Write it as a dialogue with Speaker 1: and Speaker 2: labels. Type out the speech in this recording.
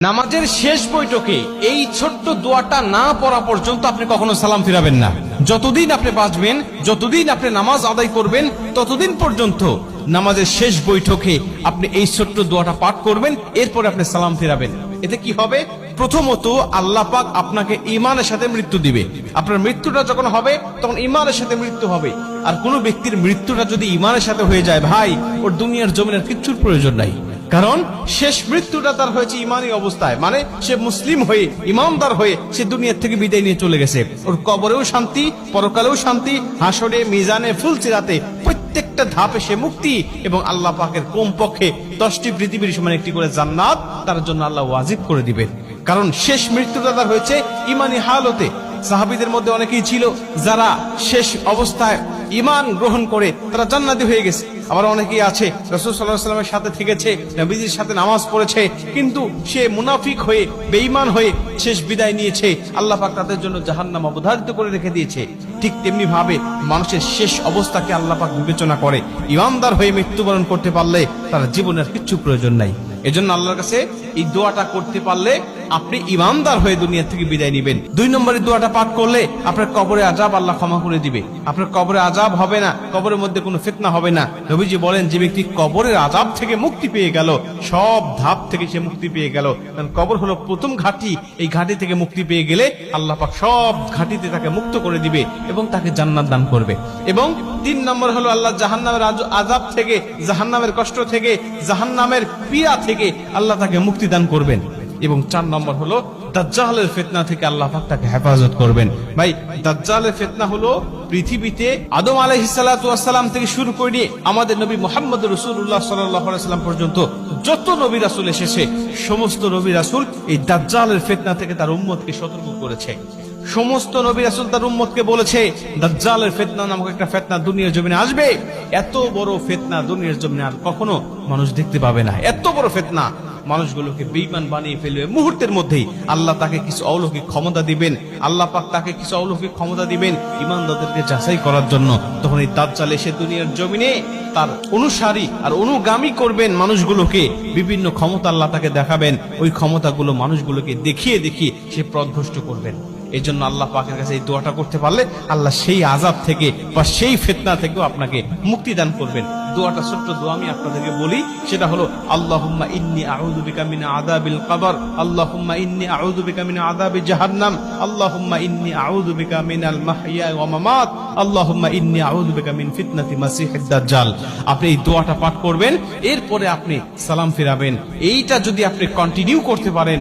Speaker 1: নামাজের শেষ বৈঠকে এই ছোট্ট দোয়াটা না পড়া পর্যন্ত আপনি কখনো সালাম ফিরাবেন না। যতদিন আপনি বাঁচবেন, যতদিন আপনি নামাজ আদায় করবেন, ততদিন পর্যন্ত নামাজের শেষ বৈঠকে আপনি এই ছোট্ট দোয়াটা পাঠ করবেন, এরপরে আপনি সালাম ফিরাবেন। এতে কি হবে? প্রথমত আল্লাহ পাক আপনাকে ঈমানের সাথে মৃত্যু দিবে। আপনার মৃত্যুটা যখন হবে তখন ঈমানের সাথে মৃত্যু হবে। আর কোন ব্যক্তির মৃত্যুটা যদি ঈমানের সাথে হয়ে যায়, ভাই, ওর দুনিয়ার জমিনের কিচ্ছুর প্রয়োজন নাই। কারণ শেষ মৃত্যুটা তার হয়েছে ইমানি অবস্থায়, মানে সে মুসলিম হয়ে, ইমানদার হয়ে সে দুনিয়ার থেকে বিদায় নিয়ে চলে গেছে। ওর কবরেও শান্তি, পরকালেও শান্তি, হাসরে, মিজানে, ফুলসিরাতে প্রত্যেকটা ধাপে সে মুক্তি, এবং আল্লাহ পাকের কমপক্ষে 10টি পৃথিবীর সমান একটি করে জান্নাত তার জন্য আল্লাহ ওয়াজিব করে দিবেন। কারণ শেষ মৃত্যুটা তার হয়েছে ইমানি হালতে। সাহাবীদের মধ্যে অনেকেই ছিল যারা শেষ অবস্থায় ঈমান গ্রহণ করে তারা জান্নাতি হয়ে গেছে। আবার অনেকেই আছে রাসূল সাল্লাল্লাহু আলাইহি ওয়াসাল্লামের সাথে থেকেছে, নবীজির সাথে নামাজ পড়েছে, কিন্তু সে মুনাফিক হয়ে, বেঈমান হয়ে শেষ বিদায় নিয়েছে। আল্লাহ পাক তাদের জন্য জাহান্নাম অবধারিত করে রেখে দিয়েছে। ঠিক তেমনি ভাবে মানুষের শেষ অবস্থাকে আল্লাহ পাক বিবেচনা করে। ঈমানদার হয়ে মৃত্যুবরণ করতে পারলে তার জীবনের কিচ্ছু প্রয়োজন নাই। এজন্য আল্লাহর কাছে এই দোয়াটা করতে পারলে আপনি ঈমানদার হয়ে দুনিয়া থেকে বিদায় নেবেন। 2 নম্বরের দোয়াটা পাঠ করলে আপনার কবরে আযাব আল্লাহ ক্ষমা করে দিবে। আপনার কবরে আযাব হবে না, কবরের মধ্যে কোনো ফিতনা হবে না। নবীজি বলেন, যে ব্যক্তি কবরের আযাব থেকে মুক্তি পেয়ে গেল, সব ধাপ থেকে সে মুক্তি পেয়ে গেল। কারণ কবর হলো প্রথম ঘাঁটি। এই ঘাঁটি থেকে মুক্তি পেয়ে গেলে আল্লাহ পাক সব ঘাঁটিতে তাকে মুক্ত করে দিবে এবং তাকে জান্নাত দান করবে। এবং 3 নম্বর হলো আল্লাহ জাহান্নামের আযাব থেকে, জাহান্নামের কষ্ট থেকে, জাহান্নামের পীড়া থেকে আল্লাহ তাকে মুক্তি দান করবেন। এবং 4 নম্বর হলো দাজ্জালের ফিতনা থেকে আল্লাহ পাক তাকে হেফাজত করবেন। ভাই, দাজ্জালের ফিতনা হলো পৃথিবীতে আদম আলাইহিস সালাতু ওয়াস সালাম থেকে শুরু করে আমাদের নবী মুহাম্মদ রাসূলুল্লাহ সাল্লাল্লাহু আলাইহি ওয়াসাল্লাম পর্যন্ত যত নবী রাসূল এসেছে, সমস্ত নবী রাসূল এই দাজ্জালের ফিতনা থেকে তার উম্মতকে সতর্ক করেছে। সমস্ত নবী রাসূল তার উম্মতকে বলেছে, দাজ্জালের ফিতনা নামক একটা ফিতনা দুনিয়ার জমিনে আসবে। এত বড় ফিতনা দুনিয়ার জমিনে আর কখনো মানুষ দেখতে পাবে না। এত বড় ফিতনা মানুষগুলোকে বেঈমান বানিয়ে ফেলবে মুহূর্তের মধ্যেই। আল্লাহ তাকে কিছু অলৌকিক ক্ষমতা দিবেন, আল্লাহ পাক তাকে কিছু অলৌকিক ক্ষমতা দিবেন ঈমানদারদেরকে যাচাই করার জন্য। তখন এই দাজ্জাল এসে দুনিয়ার জমিনে তার অনুসারী আর অনুগামী করবেন মানুষগুলোকে। বিভিন্ন ক্ষমতা আল্লাহ তাকে দেখাবেন, ওই ক্ষমতাগুলো মানুষগুলোকে দেখিয়ে দেখিয়ে সে পথভ্রষ্ট করবেন। এই জন্য আল্লাহ পাকের কাছে এই দোয়াটা করতে পারলে আল্লাহ সেই আযাব থেকে বা সেই ফিতনা থেকেও আপনাকে মুক্তি দান করবেন। দোয়াটা ছোট্ট দোয়া আমি আপনাদেরকে বলি, সেটা হলো আল্লাহুম্মা ইন্নী আউযু বিকা মিন আযাবিল কবর, আল্লাহুম্মা ইন্নী আউযু বিকা মিন আযাবি জাহান্নাম, আল্লাহুম্মা ইন্নী আউযু বিকা মিনাল মাহইয়া ওয়া মামাত, আল্লাহুম্মা ইন্নী আউযু বিকা মিন ফিতনাতি মাসিহিদ দাজ্জাল। আপনি এই দোয়াটা পাঠ করবেন, এরপরে আপনি সালাম ফিরাবেন। এইটা যদি আপনি কন্টিনিউ করতে পারেন